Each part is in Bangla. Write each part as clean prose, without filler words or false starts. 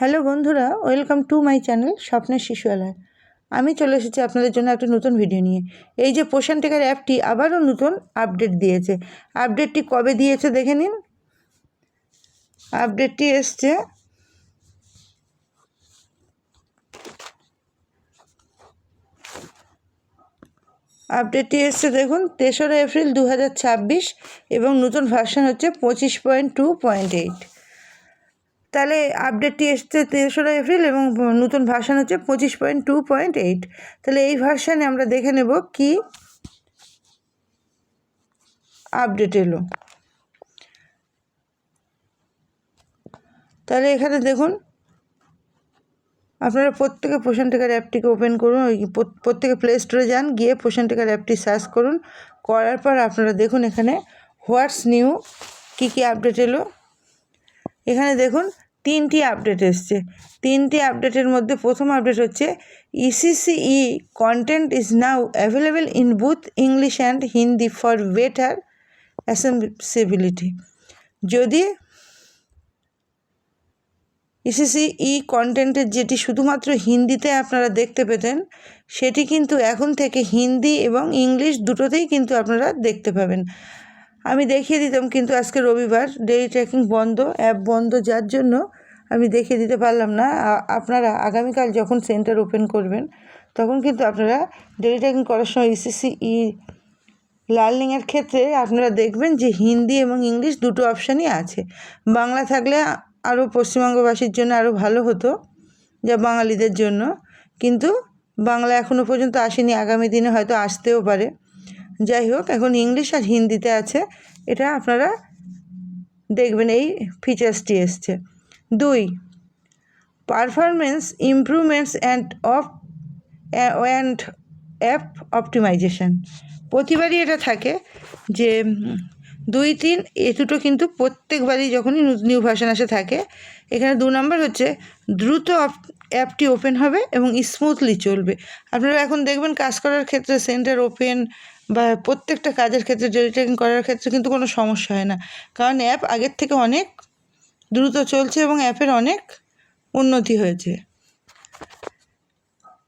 হ্যালো বন্ধুরা, ওয়েলকাম টু মাই চ্যানেল স্বপ্নের শিশুয়ালয়। আমি চলে এসেছি আপনাদের জন্য একটা নতুন ভিডিও নিয়ে। এই যে পোষণ টেকার অ্যাপটি আবারও নতুন আপডেট দিয়েছে। আপডেটটি কবে দিয়েছে দেখে নিন। আপডেটটি এসছে দেখুন 3রা এপ্রিল 2026 এবং নতুন ভার্সন হচ্ছে 25.2.8। তাহলে আপডেটটি এসছে 3রা এপ্রিল এবং নতুন ভার্সন হচ্ছে 25.2.8। তাহলে এই ভার্সানে আমরা দেখে নেব কি আপডেট এলো। তাহলে এখানে দেখুন, আপনারা প্রত্যেকে পোষণ টেকার অ্যাপটিকে ওপেন করুন, প্রত্যেকে প্লে স্টোরে যান, গিয়ে পোষণ টেকার অ্যাপটি সার্চ করুন। করার পর আপনারা দেখুন এখানে হোয়াটস নিউ কী আপডেট এলো। এখানে দেখুন 3টি আপডেট এসছে। 3টি আপডেটের মধ্যে প্রথম আপডেট হচ্ছে ECCE content is now available in both English and Hindi for better accessibility. যদি ECCE কন্টেন্টের যেটি শুধুমাত্র হিন্দিতে আপনারা দেখতে পেতেন, সেটি কিন্তু এখন থেকে হিন্দি এবং ইংলিশ দুটোতেই কিন্তু আপনারা দেখতে পাবেন। আমি দেখিয়ে দিতাম, কিন্তু আজকে রবিবার, ডেইলি ট্র্যাকিং বন্ধ, অ্যাপ বন্ধ, যার জন্য আমি দেখিয়ে দিতে পারলাম না। আপনারা আগামীকাল যখন সেন্টার ওপেন করবেন তখন কিন্তু আপনারা ডেইলি ট্র্যাকিং করার সময় ECCE লার্নিংয়ের ক্ষেত্রে আপনারা দেখবেন যে হিন্দি এবং ইংলিশ দুটো অপশানই আছে। বাংলা থাকলে আরও পশ্চিমবঙ্গবাসীর জন্য আরও ভালো হতো, যা বাঙালিদের জন্য, কিন্তু বাংলা এখনও পর্যন্ত আসেনি, আগামী দিনে হয়তো আসতেও পারে। যাই হোক, এখন ইংলিশ আর হিন্দিতে আছে, এটা আপনারা দেখবেন এই ফিচার্সটি এসছে। 2, performance improvements and app optimisation. প্রতিবারই এটা থাকে যে 2, 3 এ দুটো কিন্তু প্রত্যেকবারই যখনই নিউ ভার্সন আসে থাকে। এখানে 2 নম্বর হচ্ছে দ্রুত অ্যাপটি ওপেন হবে এবং স্মুথলি চলবে। আপনারা এখন দেখবেন কাজ করার ক্ষেত্রে সেন্টার ওপেন বা প্রত্যেকটা কাজের ক্ষেত্রে ডেইলি ট্র্যাকিং করার ক্ষেত্রে কিন্তু কোনো সমস্যা হয় না, কারণ অ্যাপ আগের থেকে অনেক দ্রুত চলছে এবং অ্যাপের অনেক উন্নতি হয়েছে।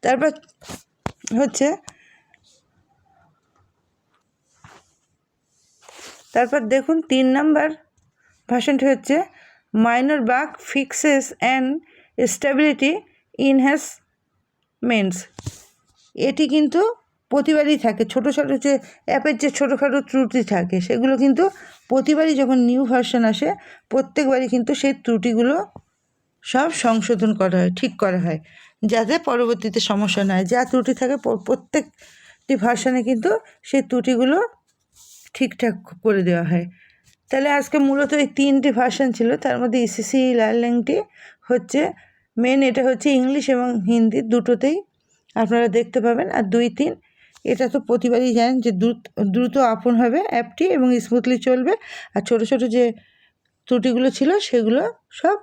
তারপর হচ্ছে দেখুন 3 নম্বর ভার্সনটি হচ্ছে minor bug fixes and stability enhancements. এটি কিন্তু প্রতিবারই থাকে, ছোটো যে অ্যাপের যে ছোটোখাটো ত্রুটি থাকে সেগুলো কিন্তু প্রতিবারই যখন নিউ ভার্সন আসে প্রত্যেকবারই কিন্তু সেই ত্রুটিগুলো সব সংশোধন করা হয়, ঠিক করা হয়, যাতে পরবর্তীতে সমস্যা না হয়। যা ত্রুটি থাকে প্রত্যেকটি ভার্সনে কিন্তু সেই ত্রুটিগুলো ঠিকঠাক করে দেওয়া হয়। তাহলে আজকে মূলত এই 3টি ভার্সন ছিল, তার মধ্যে ECCE লার্নিংটি হচ্ছে মেন। এটা হচ্ছে ইংলিশ এবং হিন্দি দুটোতেই আপনারা দেখতে পাবেন। আর 2, 3 এটা তো প্রতিবারই জানেন যে দ্রুত আপন হবে অ্যাপটি এবং স্মুথলি চলবে। আর ছোটো যে ত্রুটিগুলো ছিল সেগুলো সব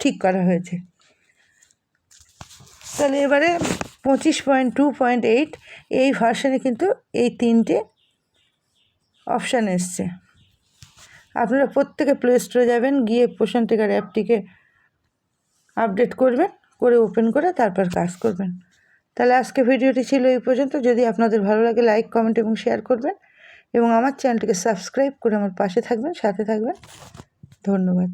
ঠিক করা হয়েছে। তাহলে এবারে 25.2.8 এই ভার্সনে কিন্তু এই 3টে অপশান এসছে। আপনারা প্রত্যেকে প্লে স্টোরে যাবেন, গিয়ে পোষণ টেকার অ্যাপটিকে আপডেট করবেন, করে ওপেন করে তারপর কাজ করবেন। তাহলে আজকে ভিডিওটি ছিল এই পর্যন্ত। যদি আপনাদের ভালো লাগে লাইক, কমেন্ট এবং শেয়ার করবেন এবং আমার চ্যানেলটিকে সাবস্ক্রাইব করে আমার পাশে থাকবেন, সাথে থাকবেন। ধন্যবাদ।